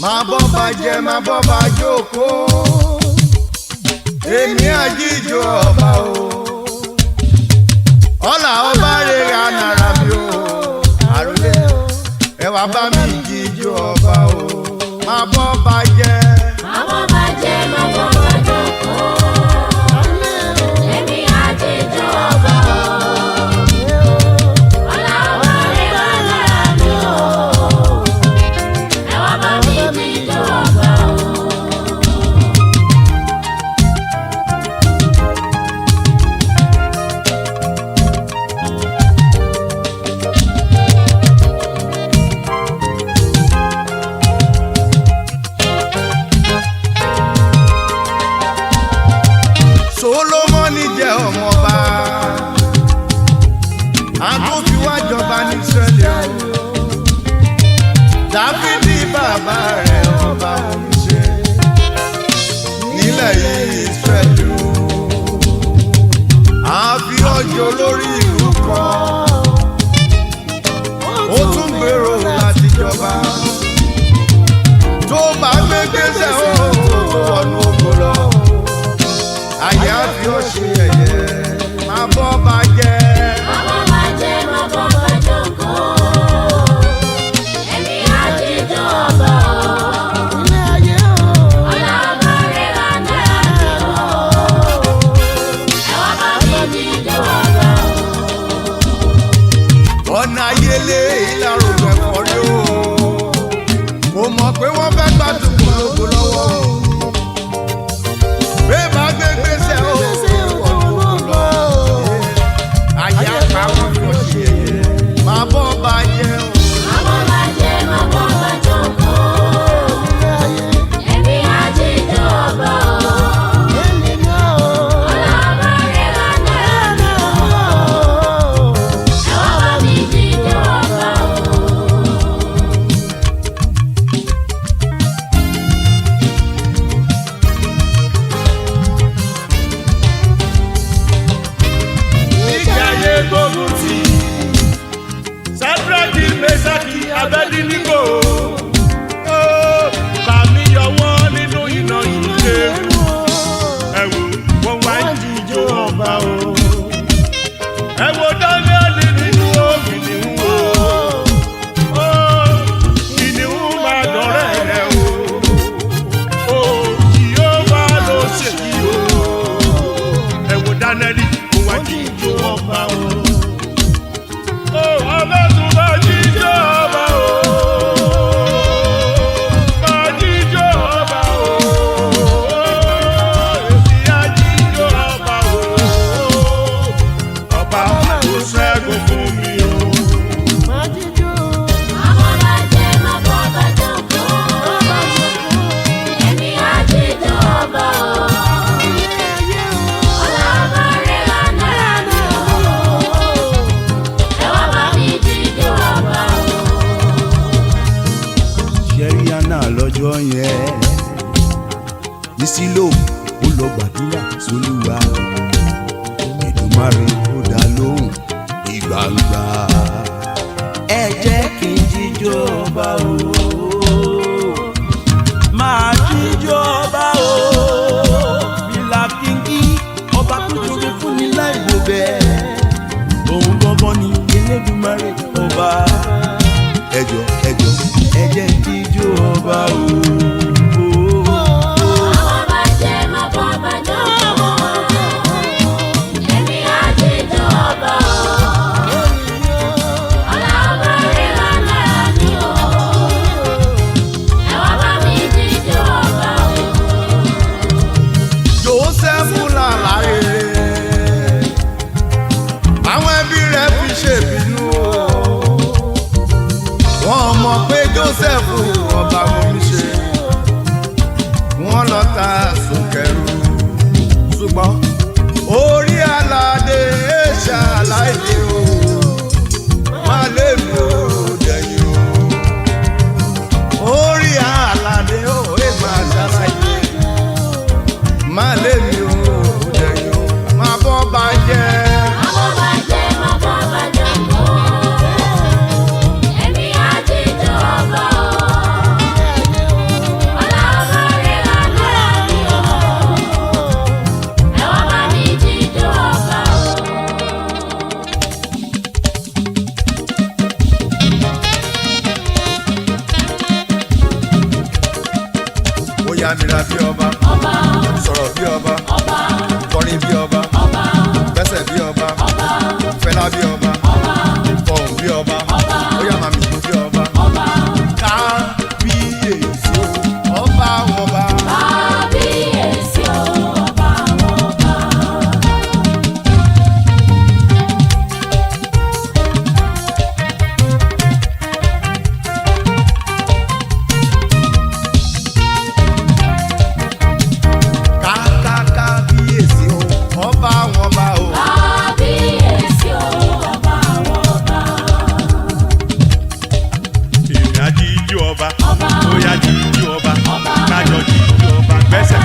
máa bọ́ bàjẹ́ máa bọ́ bàjókòó èmi àjíjó ọba o ọlà ọba rere ànàrà mi o àròlé ẹ wá bá mi jíjó ọba o máa bọ́ bàjẹ́. máa bọ́ bàjẹ́ máa bọ́ bàjókòó èmi àjíjó ọba o ọlà ọba rere ànàrà mi o ẹ wá bá mi jíjó ọba o. Solomoni jẹ́ ọmọọba àtúntì wá jọba ní Ísírẹ́lì Dáfídì bàbá rẹ̀ ọba oníṣẹ́ nílẹ̀ yìí Ísírẹ́lì àfi ọjọ́ lórí ìlú kan ó tún gbèrò láti jọba tó bá gbé gbèsè ó tó wọnú ògo lọ ayé àfi ó ṣe ẹ̀yẹ máa bọ́ bàjẹ́. máa bọ́ bàjẹ́ máa bọ́ bàjókòó èmi àjíjó ọba o ọlá ọba rere ànàrà mi o ẹ wá bá mi jíjó ọba o. ọ̀nà ayélé ìlàrú ẹ̀fọ́ rí o kò mọ̀ pé wọ́n fẹ́ gbàdúgbò lógo lọ́wọ́ bẹ́ẹ̀ bá gbé gbèsè ó wọnú lọ ayé àpá wọn fi ṣe máa bọ́ bàjẹ́ o. máa bọ́ bàjẹ́ máa bọ́ bàjókòó èmi àjíjó ọba o ọlá ọba rere ànàrà mi o ẹ wá bá mi jíjó ọba o. Níjàyé gbógun tì Sádraki Méṣákì Abẹ́dínígò ó bá mi yọ wọ́n nínú iná ìdè ẹ wò wọ́n wá ń jíjó ọba o ẹ wò Dáníẹ́lì nínú kìnìún o kìnìún máa dọ̀rẹ́ rẹ̀ o Jèhófà ló ṣèyí o ẹ wò Dáníẹ́lì ó wá jíjó ọba o. Ọba tún bá jíjó ọba o. Bá jíjó ọba o. Èmi á jíjó ọba o. Ọba tó ṣẹ́gun fún mi o. máa bọ́ bàjẹ́ máa bọ́ bàjókòó èmi àjíjó ọba o ọlá ọba rere ànàrà mi o ẹ wá bá mi jíjó ọba o. ṣẹ́ríyánà lọ́jọ́ yẹn ní Sílò ó lọ gbàdúrà sólúwa Èdùmàrè ó dá lóhùn ìgbàgbà ẹ jẹ́ kí n jíjó ọba o máa jíjó ọba o bílà kíngí ọba tó jọrọ fún ni láì wò bẹ́ẹ̀ òun gbọ́ngàn ni Elédùmarè ọba ẹjọ́ ẹ jẹ́ jíjó ọba o. máa bọ́ bàjẹ́ máa bọ́ bàjókòó èmi àjíjó ọba o ọlá ọba rere ànàrà mi o ẹ wá bá mi jíjó ọba o. Jósẹ́fù làlá rere àwọn ẹbí rẹ̀ fi ṣèbínú o wọ́n mọ̀ pé Jósẹ́fù ọba oníṣẹ́ wọ́n lọ ta sùnkẹrù ṣùgbọ́n orí aládé ṣàlàyé o má lè mi ò dẹ̀yìn o orí aládé o má ṣàlàyé má lè mi ò dẹ̀yìn o má bọ́ bàjẹ́. máa bọ́ bàjẹ́ máa bọ́ bàjókòó èmi àjíjó ọba o mìíràn bí ọba sọ̀rọ̀ bí ọba kọrin bí ọba gbẹ́sẹ̀ bí ọba fẹ́lá bí ọba fọ̀hùn bí ọba ó yá màmí ìlú bí ọba kábíyèsí o ọba àwọn ọba. Kábíyèsí o, ọba àwọn ọba. Kábíyèsí o ọba àwọn ọba o. Kábíyèsí o, ọba àwọn ọba. èmi á jíjú ọba Ọba. ó yá jíjú ọba Ọba. kájọ jíjú ọba gbẹ́sẹ̀